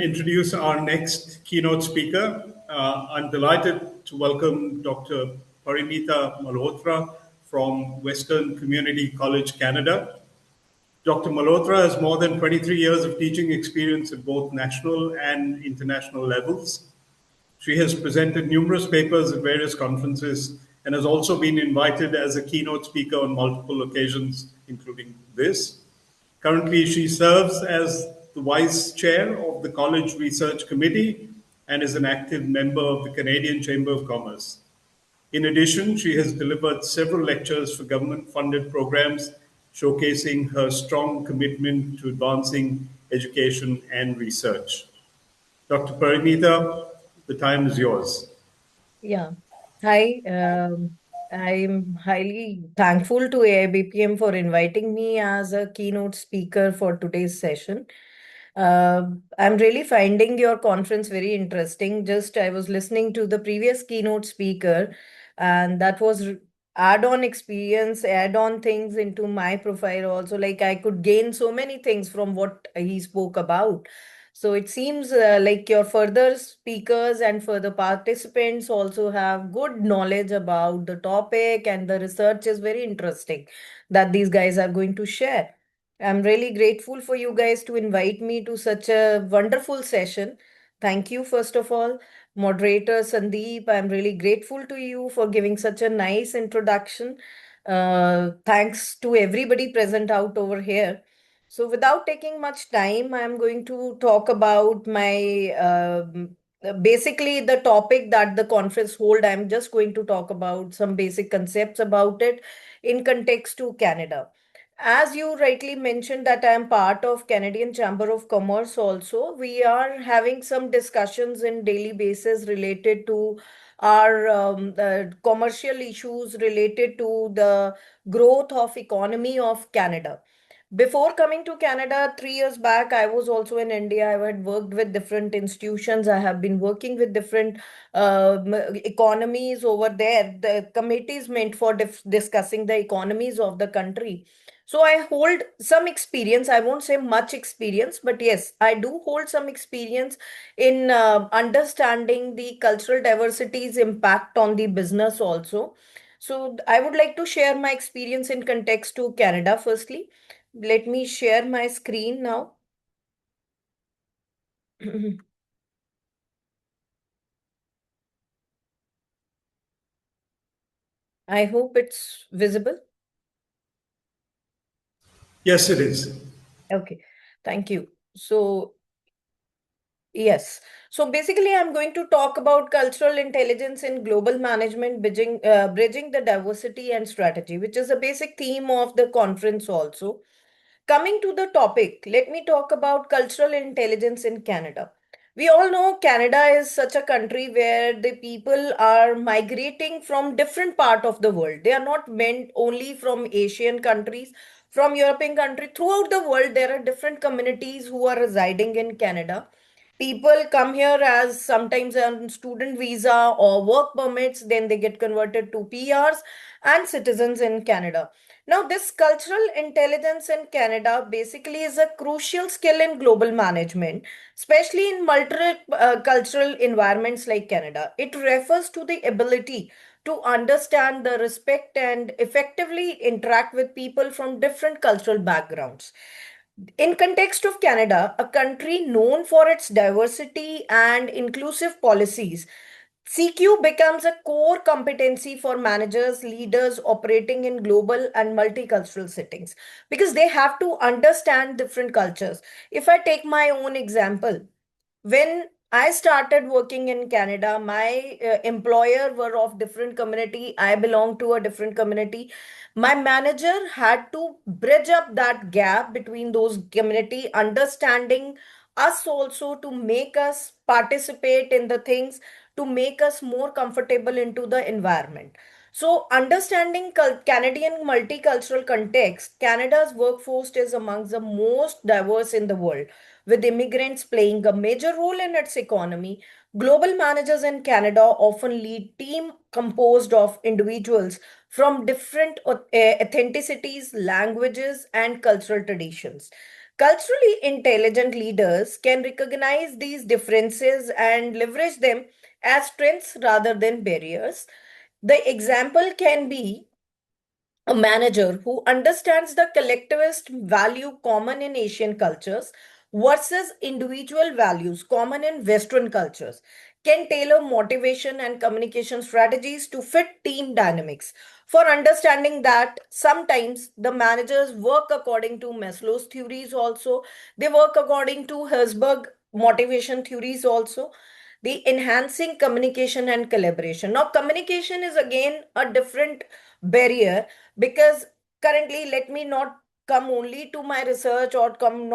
Introduce our next keynote speaker. I'm delighted to welcome Dr. Parinita Malhotra from Western Community College, Canada. Dr. Malhotra has more than 23 years of teaching experience at both national and international levels. She has presented numerous papers at various conferences and has also been invited as a keynote speaker on multiple occasions, including this. Currently, she serves as the Vice Chair of the College Research Committee and is an active member of the Canadian Chamber of Commerce. In addition, she has delivered several lectures for government funded programs showcasing her strong commitment to advancing education and research. Dr. Parinita, the time is yours. Yeah. Hi. I'm highly thankful to AIBPM for inviting me as a keynote speaker for today's session. I'm really finding your conference very interesting. Just I was listening to the previous keynote speaker, and that was add-on experience, add-on things into my profile also. Like I could gain so many things from what he spoke about. So it seems like your further speakers and further participants also have good knowledge about the topic, and the research is very interesting that these guys are going to share. I'm really grateful for you guys to invite me to such a wonderful session. Thank you, first of all. Moderator Sandeep, I'm really grateful to you for giving such a nice introduction. Thanks to everybody present out over here. So, without taking much time, I'm going to talk about my basically the topic that the conference hold. I'm just going to talk about some basic concepts about it in context to Canada. As you rightly mentioned that I am part of Canadian Chamber of Commerce also, we are having some discussions in daily basis related to our commercial issues related to the growth of economy of Canada. Before coming to Canada 3 years back, I was also in India. I had worked with different institutions. I have been working with different economies over there. The committees meant for discussing the economies of the country. So I hold some experience. I won't say much experience, but yes, I do hold some experience in understanding the cultural diversity's impact on the business also. So I would like to share my experience in context to Canada firstly. Let me share my screen now. I hope it's visible. Yes, it is. Okay, thank you. So, yes. So basically, I'm going to talk about cultural intelligence in global management, bridging the diversity and strategy, which is a basic theme of the conference also. Coming to the topic, let me talk about cultural intelligence in Canada. We all know Canada is such a country where the people are migrating from different part of the world. They are not meant only from Asian countries, from European country. Throughout the world, there are different communities who are residing in Canada. People come here as sometimes on student visa or work permits, then they get converted to PRs and citizens in Canada. Now, this cultural intelligence in Canada basically is a crucial skill in global management, especially in multicultural environments like Canada. It refers to the ability to understand, the respect, and effectively interact with people from different cultural backgrounds. In context of Canada, a country known for its diversity and inclusive policies, CQ becomes a core competency for managers, leaders operating in global and multicultural settings because they have to understand different cultures. If I take my own example, when I started working in Canada, my employer were of different community. I belong to a different community. My manager had to bridge up that gap between those community, understanding us also to make us participate in the things, to make us more comfortable into the environment. So, understanding Canadian multicultural context, Canada's workforce is amongst the most diverse in the world, with immigrants playing a major role in its economy. Global managers in Canada often lead team composed of individuals from different ethnicities, languages, and cultural traditions. Culturally intelligent leaders can recognize these differences and leverage them as strengths rather than barriers. The example can be a manager who understands the collectivist value common in Asian cultures versus individual values common in Western cultures can tailor motivation and communication strategies to fit team dynamics. For understanding that, sometimes the managers work according to Maslow's theories also, they work according to Herzberg motivation theories also. The enhancing communication and collaboration. Now, communication is again a different barrier because currently let me not come only to my research or come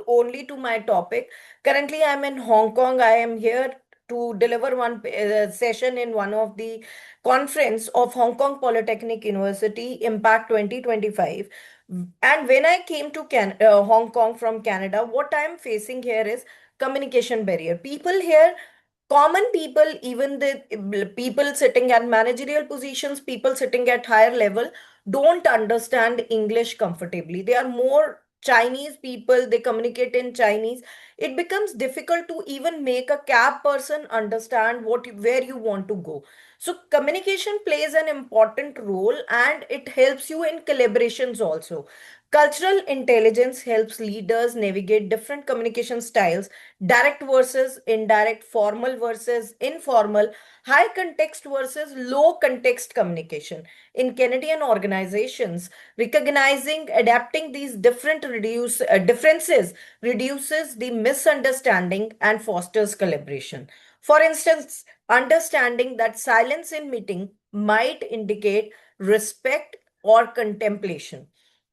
only to my topic. Currently I'm in Hong Kong. I am here to deliver one session in one of the conference of Hong Kong Polytechnic University Impact 2025. And when I came to Hong Kong from Canada, what I am facing here is communication barrier. People here, common people, even the people sitting at managerial positions, people sitting at higher level, don't understand English comfortably. They are more Chinese people, they communicate in Chinese. It becomes difficult to even make a cab person understand where you want to go. So communication plays an important role and it helps you in collaborations also. Cultural intelligence helps leaders navigate different communication styles, direct versus indirect, formal versus informal, high context versus low context communication. In Canadian organizations, recognizing, adapting these differences reduces the misunderstanding and fosters collaboration. For instance, understanding that silence in meeting might indicate respect or contemplation.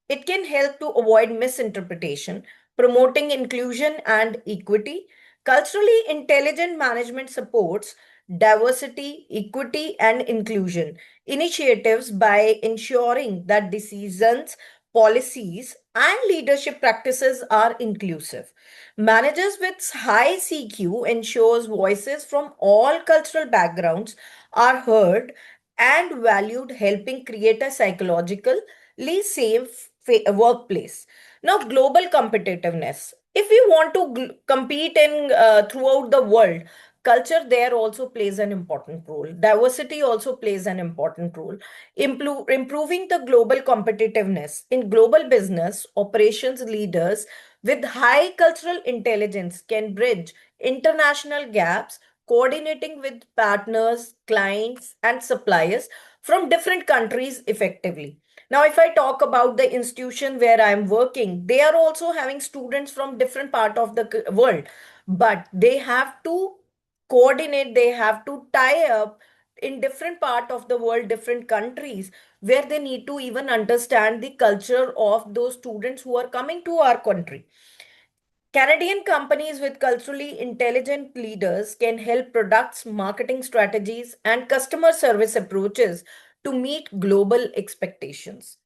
It can help to avoid misinterpretation, promoting inclusion and equity. Culturally intelligent management supports diversity, equity, and inclusion initiatives by ensuring that decisions, policies, and leadership practices are inclusive. Managers with high CQ ensures voices from all cultural backgrounds are heard and valued, helping create a psychologically safe workplace. Now, global competitiveness. If we want to compete in throughout the world, culture there also plays an important role. Diversity also plays an important role. Improving the global competitiveness in global business operations, leaders with high cultural intelligence can bridge international gaps, coordinating with partners, clients, and suppliers from different countries effectively. Now, if I talk about the institution where I'm working, they are also having students from different part of the world, but they have to coordinate, they have to tie up in different part of the world, different countries, where they need to even understand the culture of those students who are coming to our country. Canadian companies with culturally intelligent leaders can help products, marketing strategies, and customer service approaches to meet global expectations.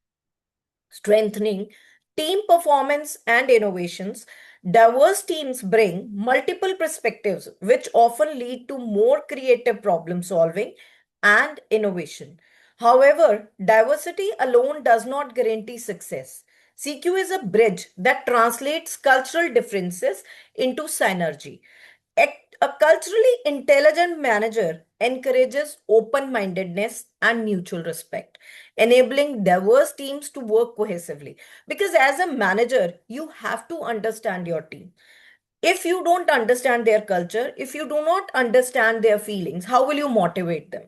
Strengthening team performance and innovations. Diverse teams bring multiple perspectives, which often lead to more creative problem solving and innovation. However, diversity alone does not guarantee success. CQ is a bridge that translates cultural differences into synergy. A culturally intelligent manager encourages open mindedness and mutual respect, enabling diverse teams to work cohesively. Because as a manager, you have to understand your team. If you don't understand their culture, if you do not understand their feelings, how will you motivate them?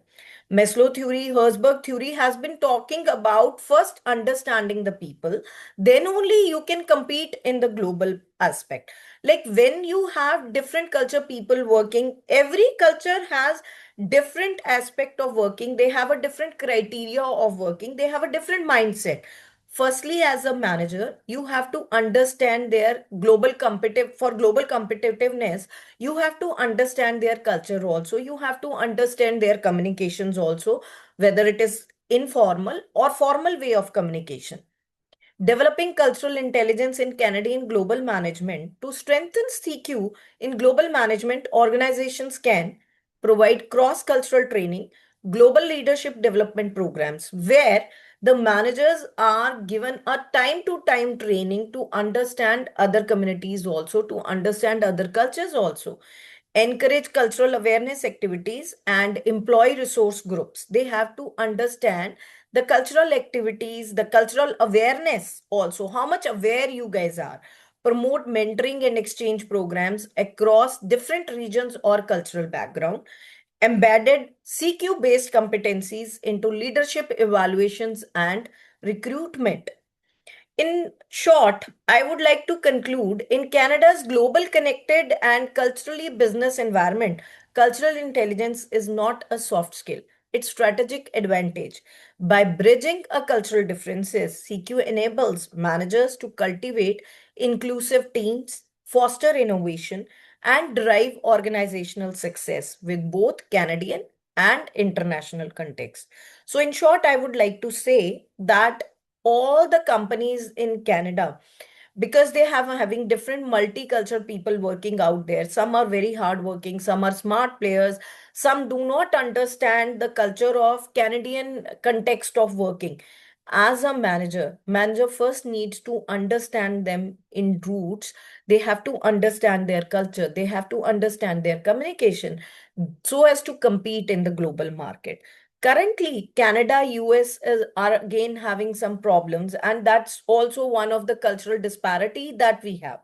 Maslow theory, Herzberg theory has been talking about first understanding the people, then only you can compete in the global aspect. Like when you have different culture people working, every culture has different aspect of working, they have a different criteria of working, they have a different mindset. Firstly, as a manager, you have to understand their global competitiveness. You have to understand their culture also. You have to understand their communications also, whether it is informal or formal way of communication. Developing cultural intelligence in Canadian global management to strengthen CQ in global management, organizations can provide cross cultural training, global leadership development programs, where The managers are given a time-to-time training to understand other communities also, to understand other cultures also, encourage cultural awareness activities and employee resource groups. They have to understand the cultural activities, the cultural awareness also, how much aware you guys are. Promote mentoring and exchange programs across different regions or cultural background. Embedded CQ based competencies into leadership evaluations and recruitment. In short, I would like to conclude in Canada's global connected and culturally business environment, cultural intelligence is not a soft skill, it's strategic advantage. By bridging a cultural differences, CQ enables managers to cultivate inclusive teams, foster innovation, and drive organizational success with both Canadian and international context. So, in short, I would like to say that all the companies in Canada, because they have having different multicultural people working out there. Some are very hardworking, some are smart players, some do not understand the culture of Canadian context of working. As a manager first needs to understand them in roots. They have to understand their culture. They have to understand their communication so as to compete in the global market. Currently, Canada, US are again having some problems, and that's also one of the cultural disparity that we have.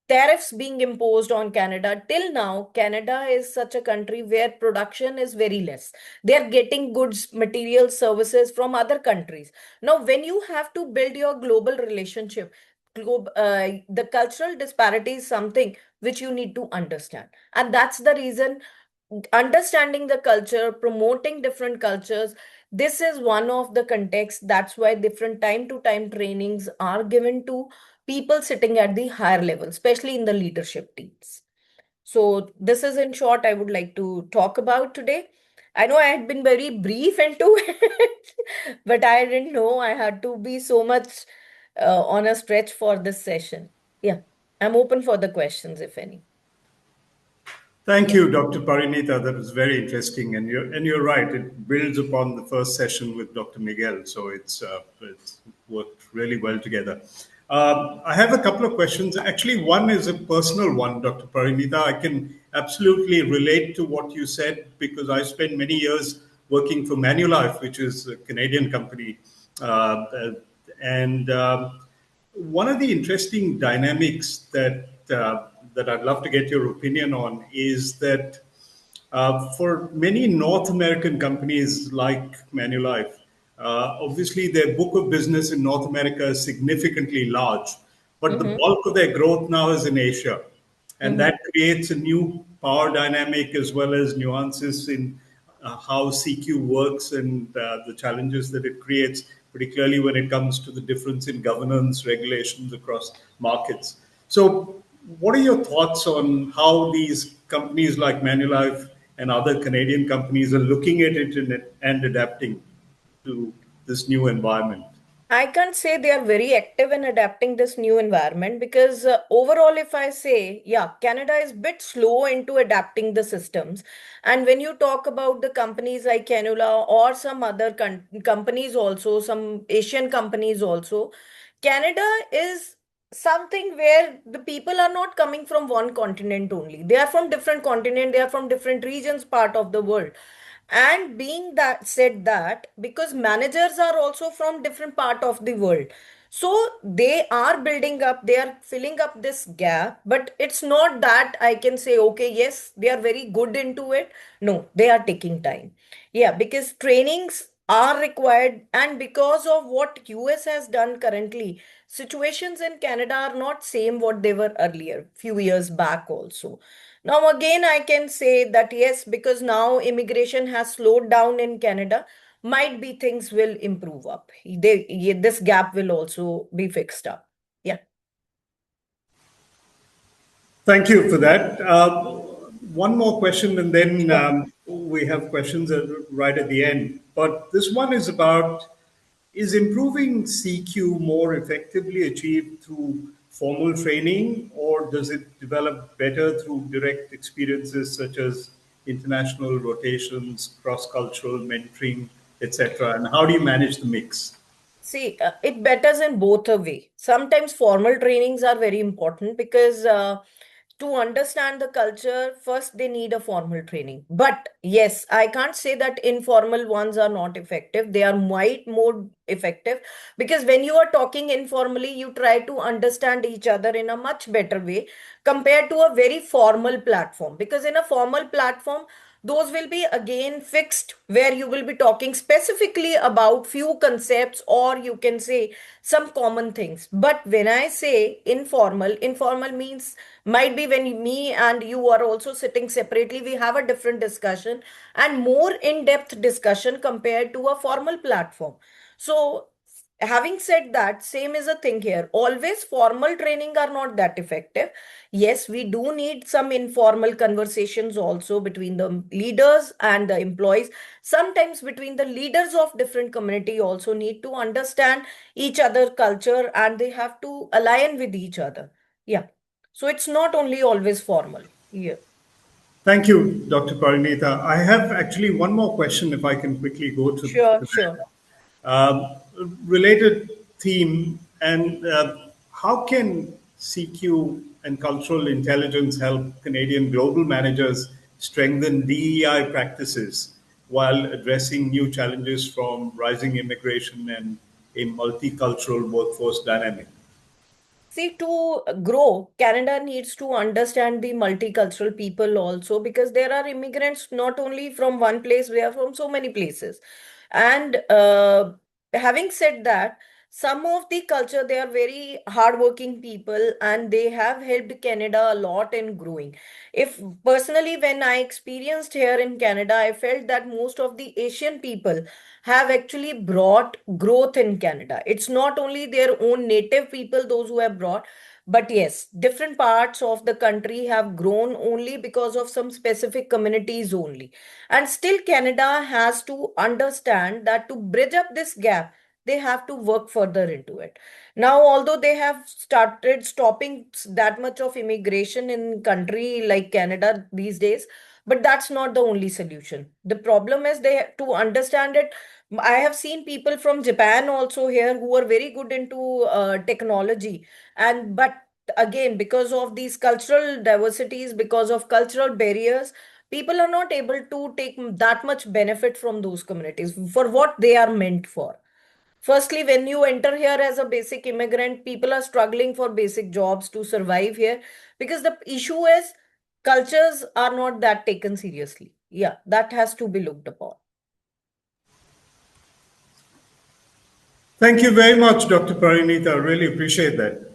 Tariffs being imposed on Canada. Till now, Canada is such a country where production is very less. They're getting goods, materials, services from other countries. Now, when you have to build your global relationship, the cultural disparity is something which you need to understand. And that's the reason understanding the culture, promoting different cultures. This is one of the contexts. That's why different time to time trainings are given to people sitting at the higher level, especially in the leadership teams. So, this is in short, I would like to talk about today. I know I had been very brief into it, but I didn't know I had to be so much on a stretch for this session. Yeah, I'm open for the questions, if any. Thank you, Dr. Parinita. That was very interesting, and you're right. It builds upon the first session with Dr. Miguel, so it's worked really well together. I have a couple of questions. Actually, one is a personal one, Dr. Parinita. I can absolutely relate to what you said because I spent many years working for Manulife, which is a Canadian company, and one of the interesting dynamics that I'd love to get your opinion on is that for many North American companies like Manulife, obviously their book of business in North America is significantly large, but the Mm-hmm. bulk of their growth now is in Asia. And Mm-hmm. that creates a new power dynamic as well as nuances in how CQ works and the challenges that it creates, particularly when it comes to the difference in governance regulations across markets. So, what are your thoughts on how these companies like Manulife and other Canadian companies are looking at it and adapting to this new environment? I can't say they are very active in adapting this new environment because overall, if I say, yeah, Canada is a bit slow into adapting the systems. And when you talk about the companies like Canula or some other companies also, some Asian companies also, Canada is something where the people are not coming from one continent only. They are from different continent, they are from different regions, part of the world. And being that said that, because managers are also from different part of the world, so they are building up, they are filling up this gap, but it's not that I can say okay, yes, they are very good into it. No, they are taking time. Yeah, because trainings are required, and because of what US has done currently, situations in Canada are not same what they were earlier few years back also. Now, again, I can say that yes, because now immigration has slowed down in Canada, might be things will improve up. This gap will also be fixed up. Yeah. Thank you for that. One more question, and then Sure. we have questions right at the end. But this one is about, is improving CQ more effectively achieved through formal training, or does it develop better through direct experiences such as international rotations, cross cultural mentoring, etc.? And how do you manage the mix? See, it betters in both a way. Sometimes formal trainings are very important because to understand the culture, first they need a formal training. But yes, I can't say that informal ones are not effective. They are quite more effective because when you are talking informally, you try to understand each other in a much better way compared to a very formal platform. Because in a formal platform, those will be again fixed where you will be talking specifically about few concepts, or you can say some common things. But when I say informal means might be when me and you are also sitting separately, we have a different discussion and more in-depth discussion compared to a formal platform. So having said that, same is a thing here. Always formal training are not that effective. Yes, we do need some informal conversations also between the leaders and the employees. Sometimes between the leaders of different community also need to understand each other culture and they have to align with each other. Yeah. So it's not only always formal. Yeah. Thank you, Dr. Parinita. I have actually one more question, if I can quickly go Sure, to sure. that. Related theme, and how can CQ and cultural intelligence help Canadian global managers strengthen DEI practices while addressing new challenges from rising immigration and a multicultural workforce dynamic? See, to grow, Canada needs to understand the multicultural people also because there are immigrants not only from one place, they are from so many places. And having said that, some of the culture, they are very hardworking people and they have helped Canada a lot in growing. If personally, when I experienced here in Canada, I felt that most of the Asian people have actually brought growth in Canada. It's not only their own native people, those who have brought, but yes, different parts of the country have grown only because of some specific communities only. And still, Canada has to understand that to bridge up this gap, they have to work further into it. Now, although they have started stopping that much of immigration in country like Canada these days, but that's not the only solution. The problem is they to understand it. I have seen people from Japan also here who are very good into technology, and but again, because of these cultural diversities, because of cultural barriers, people are not able to take that much benefit from those communities for what they are meant for. Firstly, when you enter here as a basic immigrant, people are struggling for basic jobs to survive here because the issue is cultures are not that taken seriously. Yeah, that has to be looked upon. Thank you very much, Dr. Parinita. I really appreciate that.